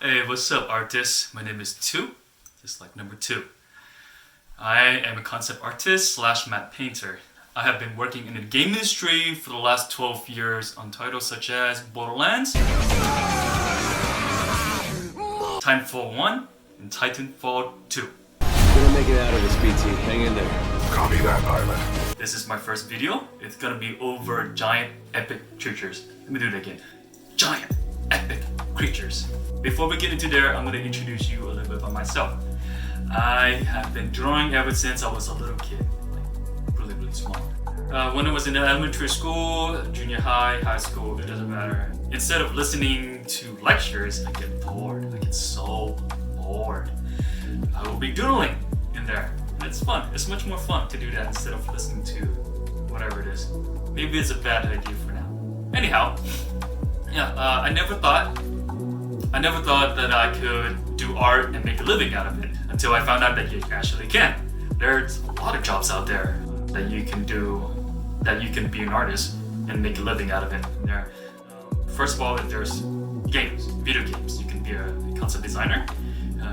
Hey, what's up, artists? My name is Two, just like number two. I am a concept artist slash matte painter. I have been working in the game industry for the last 12 years on titles such as Borderlands, Titanfall 1, and Titanfall 2. You're gonna make it out of this, BT. Hang in there. Copy that, pilot. This is my first video. It's gonna be over giant epic creatures. Let me do it again. Giant epic creatures. Before we get into there, I'm gonna introduce you a little bit about myself. I have been drawing ever since I was a little kid, like really small. When I was in elementary school, junior high, high school, it doesn't matter. Instead of listening to lectures, I get bored. I get so bored. I will be doodling in there. It's fun. It's much more fun to do that instead of listening to whatever it is. Maybe it's a bad idea for now. Anyhow, I never thought that I could do art and make a living out of it until I found out that you actually can. There's a lot of jobs out there that you can do, that you can be an artist and make a living out of it. There, first of all, there's games, video games. You can be a concept designer,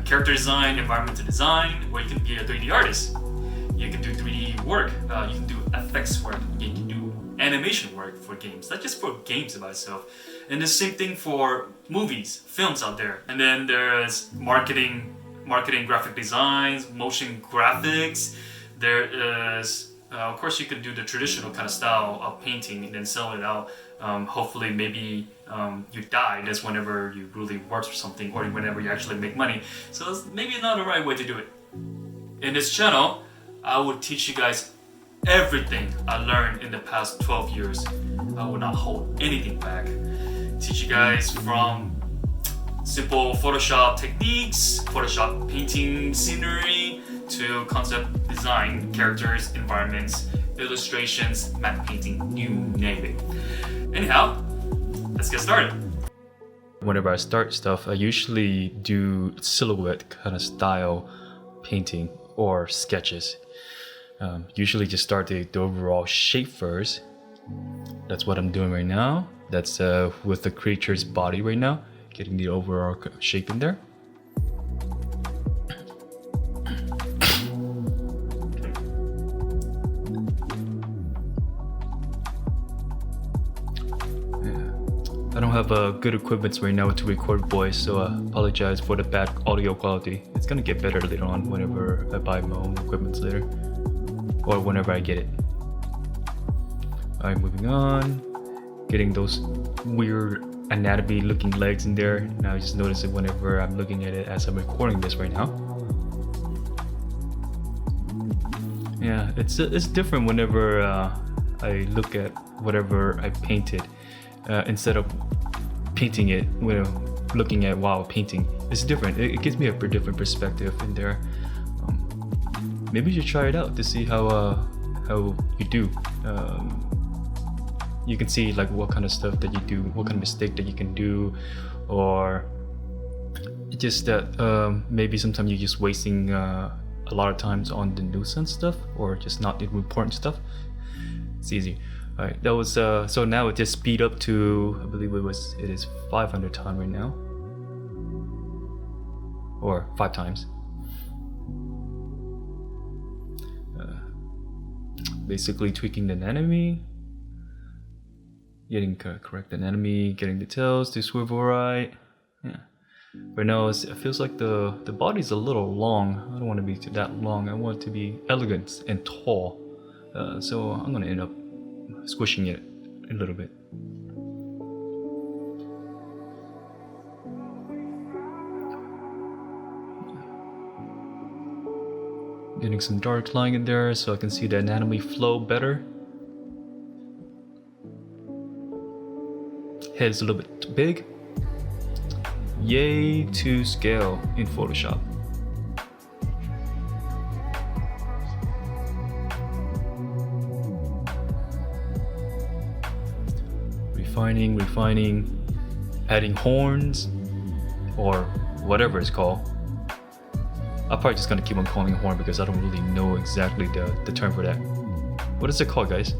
character design, environmental design, or you can be a 3D artist. You can do 3D work. You can do effects work. You can do animation work for games, not just for games by itself. And the same thing for movies, films out there. And then there's marketing, graphic designs, motion graphics. There is, of course, you can do the traditional kind of style of painting and then sell it out. Hopefully, maybe you die. That's whenever you really work for something, or whenever you actually make money. So it's maybe not the right way to do it. In this channel, I will teach you guys everything I learned in the past 12 years. I will not hold anything back. Teach you guys from simple Photoshop techniques, Photoshop painting scenery, to concept design, characters, environments, illustrations, matte painting, you name it. Anyhow, let's get started. Whenever I start stuff, I usually do silhouette kind of style painting or sketches. Usually just start the overall shape first. That's what I'm doing right now. That's with the creature's body right now, getting the overall shape in there. I don't have good equipment right now to record voice, so I apologize for the bad audio quality. It's gonna get better later on whenever I buy my own equipment later, or whenever I get it. Alright, moving on. Getting those weird anatomy looking legs in there. Now I just notice it whenever I'm looking at it as I'm recording this right now. Yeah, it's different whenever I look at whatever I painted. Instead of painting it, looking at while painting, it's different. It gives me a different perspective in there. Maybe you should try it out to see how you do. You can see like what kind of stuff that you do, what kind of mistake that you can do, or just that maybe sometimes you're just wasting a lot of times on the nuisance stuff or just not the important stuff. It's easy. Alright, that was so now it just speed up to, I believe it is 500 times right now, or 5 times. Basically tweaking the anatomy, getting correct anatomy, getting the tails to swivel right. Yeah. Right now it feels like the body's a little long. I don't want to be that long. I want it to be elegant and tall. So I'm gonna end up squishing it a little bit. Getting some dark line in there so I can see the anatomy flow better. Head's a little bit too big. Yay to scale in Photoshop. Refining, adding horns, or whatever it's called. I'm probably just gonna keep on calling it horn because I don't really know exactly the term for that. What is it called, guys?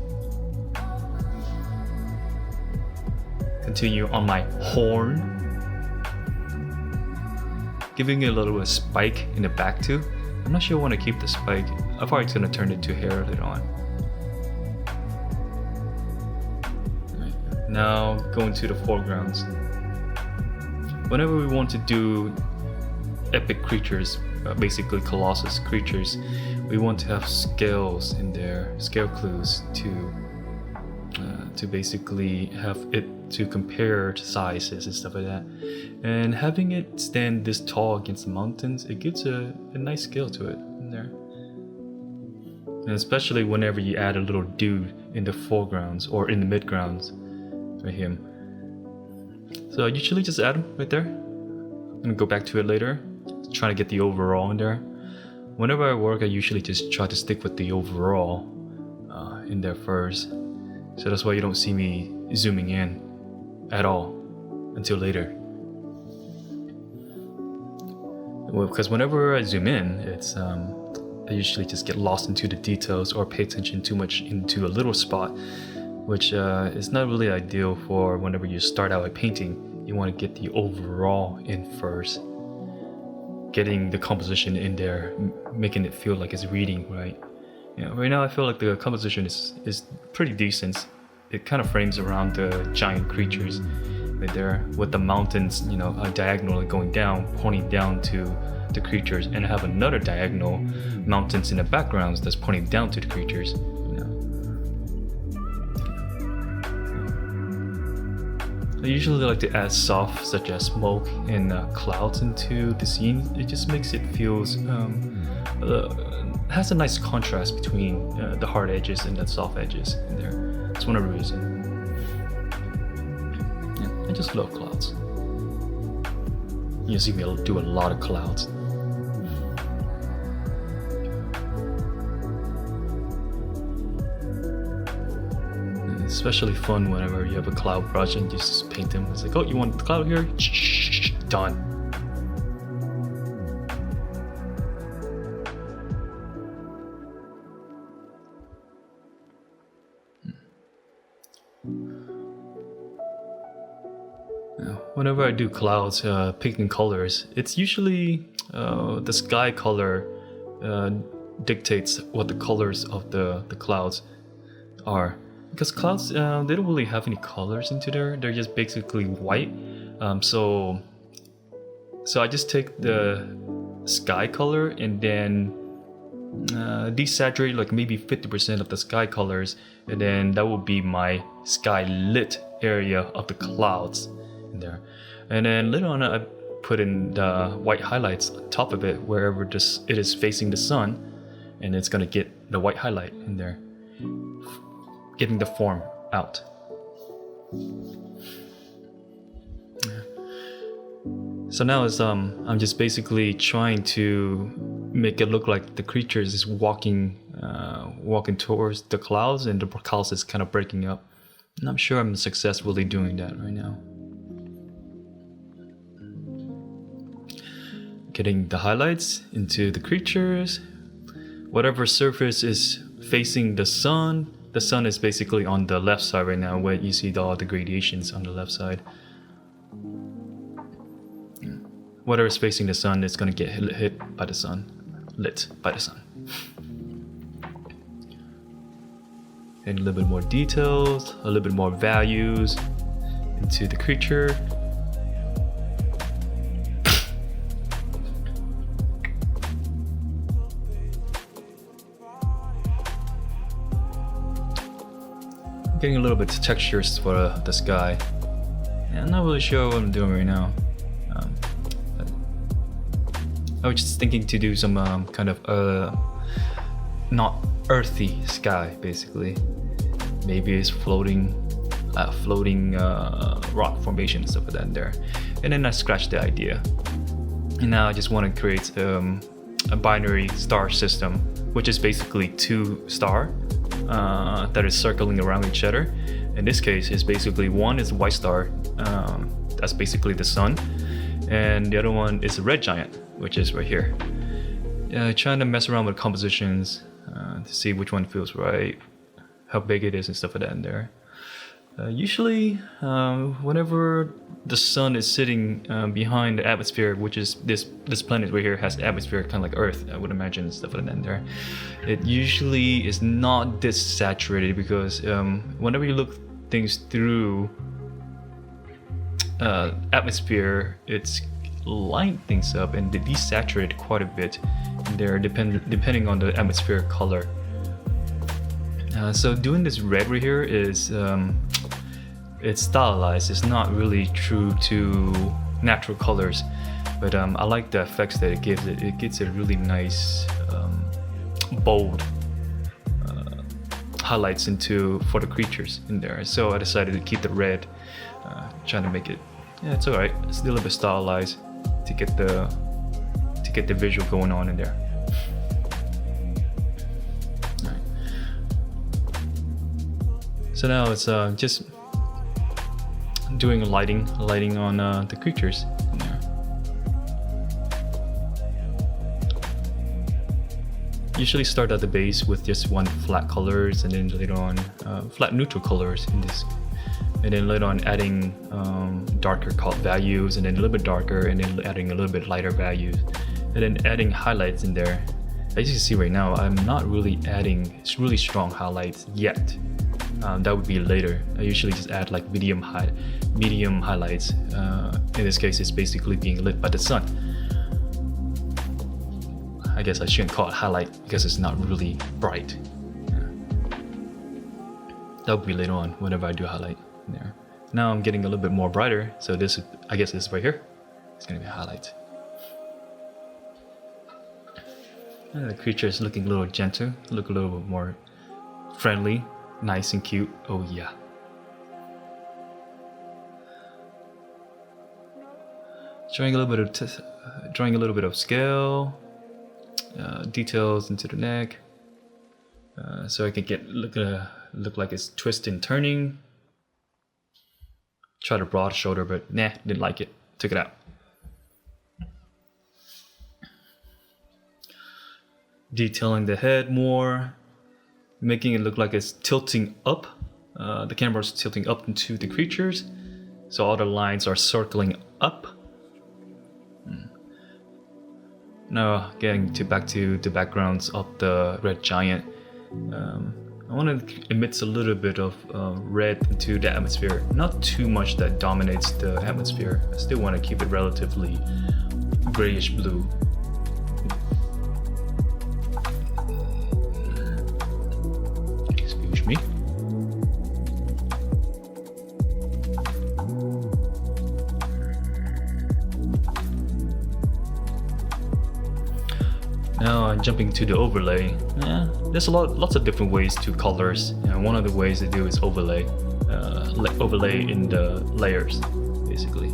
Continue on my horn. giving it a little bit of spike in the back too. I'm not sure I want to keep the spike. I thought it's gonna turn into hair later on. Right. Now going to the foregrounds. Whenever we want to do epic creatures, basically Colossus creatures, we want to have scales in there, scale clues to basically have it to compare sizes and stuff like that. And having it stand this tall against the mountains, it gives a nice scale to it in there. And especially whenever you add a little dude in the foregrounds or in the midgrounds, right here. So I usually just add them right there. I'm gonna go back to it later, trying to get the overall in there. Whenever I work, I usually just try to stick with the overall in there first. So that's why you don't see me zooming in at all until later. Well, because whenever I zoom in, it's I usually just get lost into the details or pay attention too much into a little spot, which is not really ideal for whenever you start out a painting. You want to get the overall in first, getting the composition in there, making it feel like it's reading right. You know, right now I feel like the composition is pretty decent. It kind of frames around the giant creatures right there, with the mountains, you know, diagonally going down, pointing down to the creatures, and I have another diagonal mountains in the backgrounds that's pointing down to the creatures. I usually like to add soft, such as smoke and clouds into the scene. It just makes it feels has a nice contrast between the hard edges and the soft edges in there. That's one of the reasons. Yeah, I just love clouds. You see me do a lot of clouds. Especially fun whenever you have a cloud brush and you just paint them. It's like, oh, you want the cloud here? Done. Whenever I do clouds, picking colors, it's usually the sky color dictates what the colors of the clouds are. Because clouds, they don't really have any colors into there. They're just basically white. So I just take the sky color and then desaturate like maybe 50% of the sky colors, and then that will be my sky lit area of the clouds in there. And then later on, I put in the white highlights on top of it wherever it is facing the sun, and it's gonna get the white highlight in there, getting the form out. So now I'm just basically trying to make it look like the creatures is walking towards the clouds, and the clouds is kind of breaking up. And I'm sure I'm successfully doing that right now. Getting the highlights into the creatures. Whatever surface is facing the sun is basically on the left side right now, where you see all the gradations on the left side. Whatever is facing the sun is going to get hit by the sun, lit by the sun. And a little bit more details, a little bit more values into the creature. Getting a little bit of textures for the sky. Yeah, I'm not really sure what I'm doing right now. I was just thinking to do some kind of not earthy sky, basically. Maybe it's floating rock formation and stuff like that in there. And then I scratched the idea. And now I just want to create a binary star system, which is basically two stars that is circling around each other. In this case, it's basically one is a white star, that's basically the sun, and the other one is a red giant, which is right here. Trying to mess around with compositions to see which one feels right, how big it is and stuff like that in there. Usually, whenever the sun is sitting behind the atmosphere, which is this planet right here has atmosphere kind of like Earth, I would imagine, stuff like that there. It usually is not this saturated because whenever you look things through atmosphere, it's light things up and desaturate quite a bit there, depending on the atmosphere color. So doing this red right here is it's stylized. It's not really true to natural colors, but I like the effects that it gives it. It gives a really nice bold highlights for the creatures in there. So I decided to keep the red, trying to make it. Yeah, it's alright. It's a little bit stylized to get the visual going on in there. So now it's just doing lighting on the creatures in there. Usually start at the base with just one flat colors, and then later on flat neutral colors in this, and then later on adding darker values, and then a little bit darker, and then adding a little bit lighter values, and then adding highlights in there. As you can see right now, I'm not really adding really strong highlights yet. That would be later. I usually just add like medium highlights. In this case, it's basically being lit by the sun. I guess I shouldn't call it highlight because it's not really bright. That would be later on whenever I do highlight there. Now I'm getting a little bit more brighter, so this is, I guess this right here, it's gonna be a highlight. And the creature is looking a little gentle, look a little bit more friendly. Nice and cute. Oh yeah. Drawing a little bit of scale, details into the neck, so I can look like it's twisting and turning. Try to broad shoulder, but nah, didn't like it. Took it out. Detailing the head more. Making it look like it's tilting up. The camera's tilting up into the creatures, so all the lines are circling up. Now getting back to the backgrounds of the red giant. I want to emit a little bit of red into the atmosphere. Not too much that dominates the atmosphere. I still want to keep it relatively grayish blue. Me. Now I'm jumping to the overlay. There's lots of different ways to colors, and one of the ways to do is overlay, overlay in the layers, basically.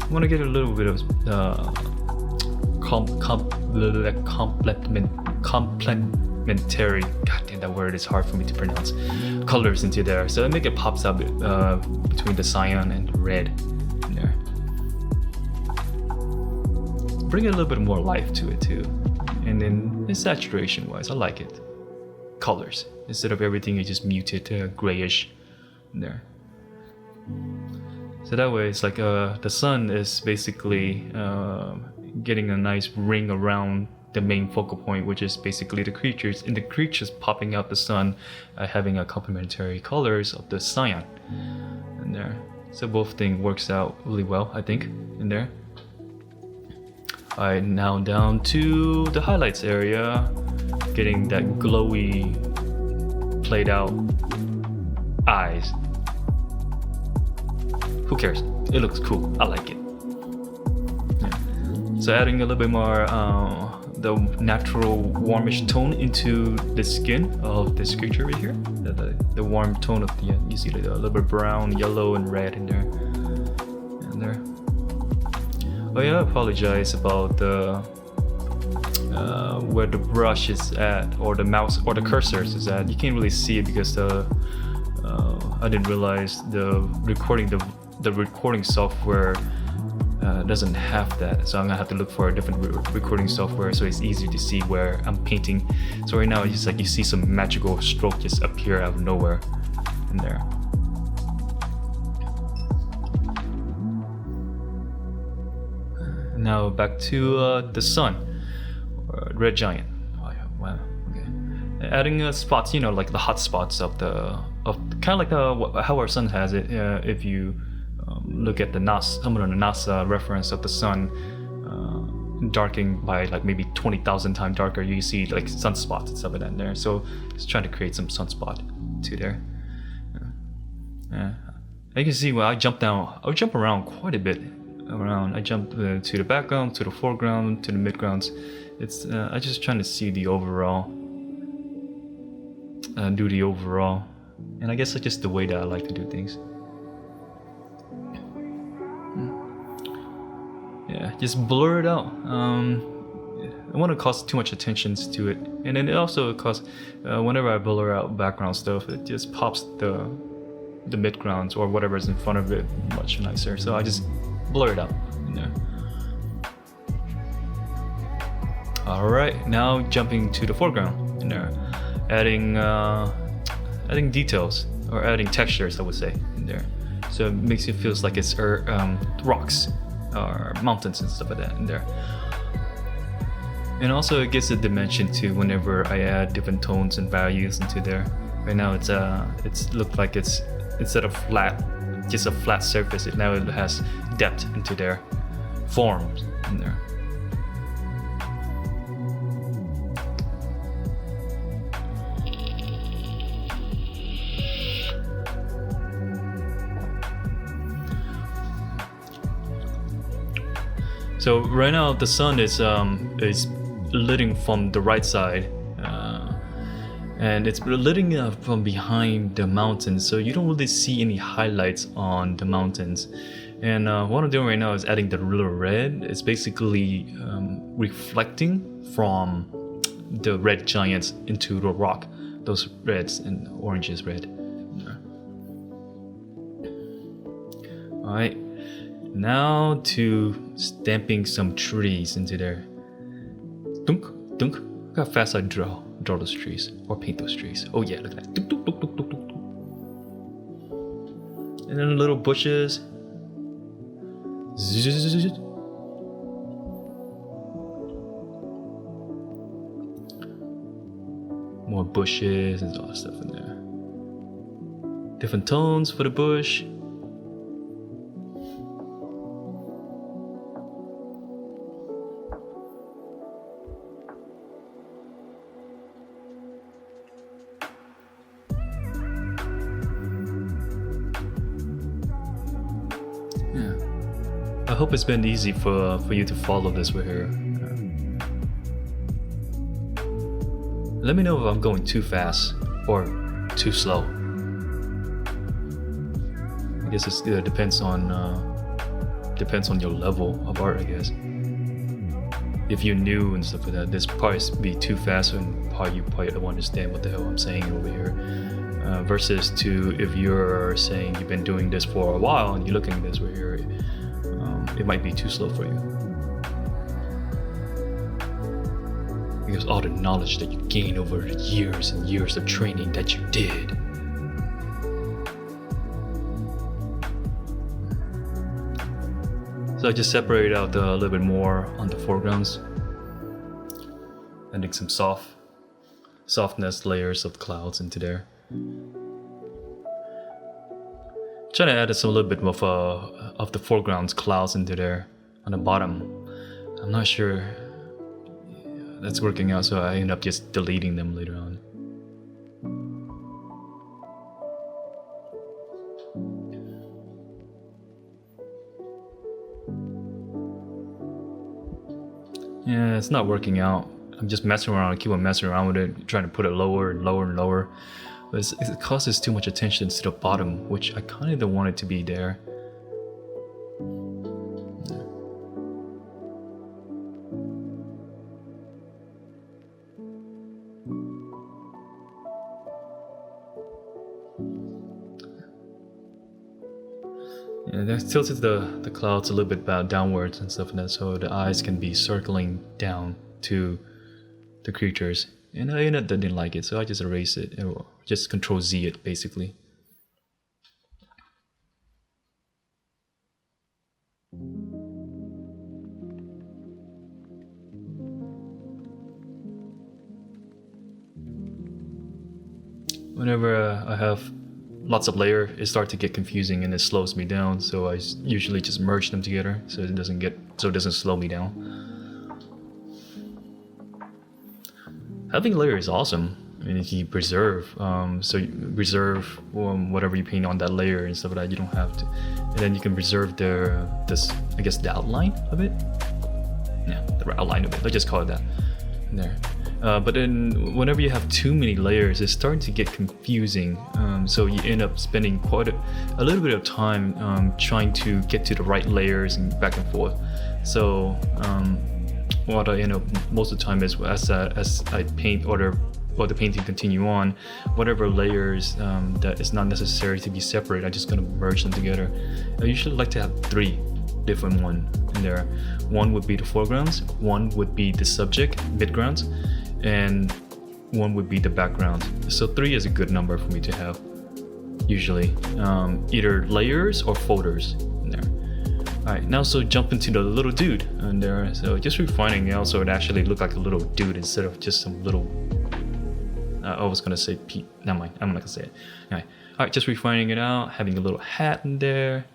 I want to get a little bit of complementary, god damn, that word is hard for me to pronounce, colors into there, so I make it pops up between the cyan and the red in there. Bring a little bit more life to it too, and then in saturation wise, I like it. Colors instead of everything is just muted grayish in there. So that way it's like the sun is basically getting a nice ring around the main focal point, which is basically the creatures, and the creatures popping out the sun, having a complementary colors of the cyan in there. So both things works out really well, I think, in there. Alright, now down to the highlights area, getting that glowy, played out eyes. Who cares? It looks cool. I like it. Yeah. So adding a little bit more the natural warmish tone into the skin of this creature right here. The warm tone of the, you see a little bit brown, yellow, and red in there. And there. Oh yeah, I apologize about the where the brush is at, or the mouse, or the cursor is at. You can't really see it because I didn't realize the recording software doesn't have that, so I'm gonna have to look for a different recording software so it's easy to see where I'm painting. So right now it's just like you see some magical stroke just appear out of nowhere in there. Now back to the sun, or red giant. Oh yeah, wow, okay. Adding spots, like the hot spots of kind of like how our sun has it. If you look at some of the NASA reference of the sun darkening by like maybe 20,000 times darker, you see like sunspots and stuff like that in there. So just trying to create some sunspot too there. You can see when I jump around quite a bit. I jump to the background, to the foreground, to the midgrounds. It's I just trying to see the overall, do the overall, and I guess that's just the way that I like to do things. Yeah, just blur it out. I want to cause too much attention to it, and then it also causes whenever I blur out background stuff, it just pops the midgrounds or whatever's in front of it much nicer. So I just blur it out in there. Alright, now jumping to the foreground in there, adding details or adding textures, I would say, in there. So it makes it feels like it's rocks or mountains and stuff like that in there. And also it gives a dimension to whenever I add different tones and values into there. Right now it's looked like it's, instead of just a flat surface, it has depth into their forms in there. So right now the sun is lighting from the right side, and it's lighting from behind the mountains, so you don't really see any highlights on the mountains. And what I'm doing right now is adding the little red. It's basically reflecting from the red giants into the rock, those reds and oranges red. Alright, now to stamping some trees into there. Dunk, dunk. Look how fast I draw those trees or paint those trees. Oh yeah, look at that. Dunk, dunk, dunk, dunk, dunk, dunk. And then little bushes. Zzz. More bushes and all that stuff in there. Different tones for the bush. I hope it's been easy for you to follow this with her. Let me know if I'm going too fast or too slow. I guess it depends on your level of art, I guess. If you're new and stuff like that, this probably be too fast, and you probably don't understand what the hell I'm saying over here. Versus to if you're saying you've been doing this for a while and you're looking at this over here, it might be too slow for you. Because all the knowledge that you gain over the years and years of training that you did. So I just separated out a little bit more on the foregrounds. Adding some softness layers of clouds into there. Trying to add some little bit of the foreground's clouds into there on the bottom. I'm not sure that's working out, so I end up just deleting them later on. Yeah, it's not working out. I'm just messing around, I keep on messing around with it, trying to put it lower and lower and lower. But it causes too much attention to the bottom, which I kind of don't want it to be there. Yeah, tilted the clouds a little bit downwards and stuff like that, so the eyes can be circling down to the creatures. And I didn't like it, so I just erased it, or just Control Z it basically. Whenever I have lots of layer, it starts to get confusing and it slows me down, so I usually just merge them together so it doesn't slow me down. Having a layer is awesome. I mean, you preserve, so you reserve whatever you paint on that layer and stuff like that. You don't have to, and then you can preserve the outline of it. Yeah, the outline of it. Let's just call it that. There. But then whenever you have too many layers, it's starting to get confusing. So you end up spending quite a little bit of time trying to get to the right layers and back and forth. So what I end up most of the time is as I paint or the painting continue on, whatever layers that is not necessary to be separate, I'm just gonna merge them together. I usually like to have 3 different ones in there. One would be the foregrounds, one would be the subject, midgrounds, and one would be the background. So 3 is a good number for me to have, usually. Either layers or folders in there. Alright, now so jump into the little dude in there. So just refining it so it actually looked like a little dude instead of just some little... I was gonna say Pete, never mind, I'm not gonna say it. Alright, just refining it out, having a little hat in there.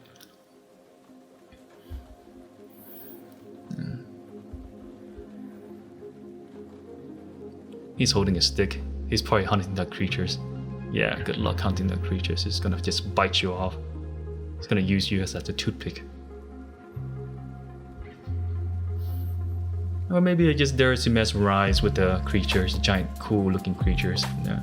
He's holding a stick. He's probably hunting the creatures. Yeah, good luck hunting the creatures. He's gonna just bite you off. He's gonna use you as a toothpick. Or maybe just there to mesmerize with the creatures, the giant cool looking creatures. Yeah.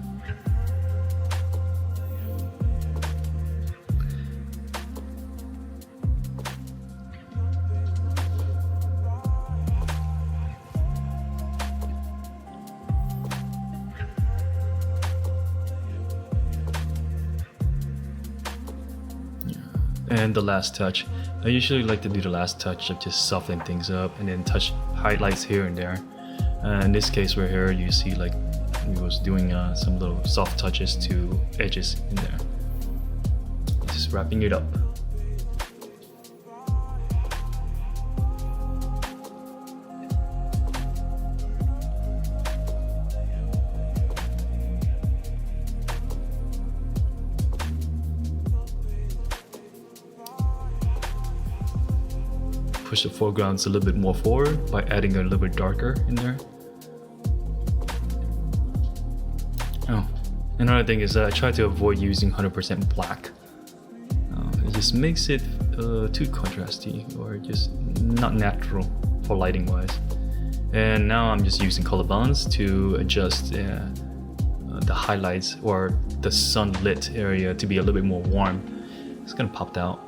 And the last touch. I usually like to do the last touch of just softening things up and then touch highlights here and there. In this case right here, you see like we was doing some little soft touches to edges in there. Just wrapping it up. Push the foregrounds a little bit more forward by adding a little bit darker in there. Oh, another thing is that I try to avoid using 100% black. It just makes it too contrasty or just not natural for lighting wise. And now I'm just using color balance to adjust the highlights or the sunlit area to be a little bit more warm. It's gonna pop out.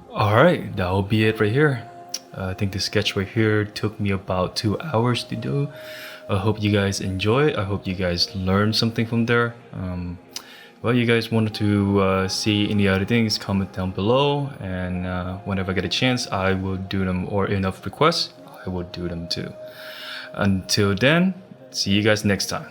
Alright, that will be it right here. I think the sketch right here took me about 2 hours to do. I hope you guys enjoy it. I hope you guys learned something from there. Well, you guys wanted to see any other things, comment down below, and whenever I get a chance, I will do them, or enough requests, I will do them too. Until then, see you guys next time.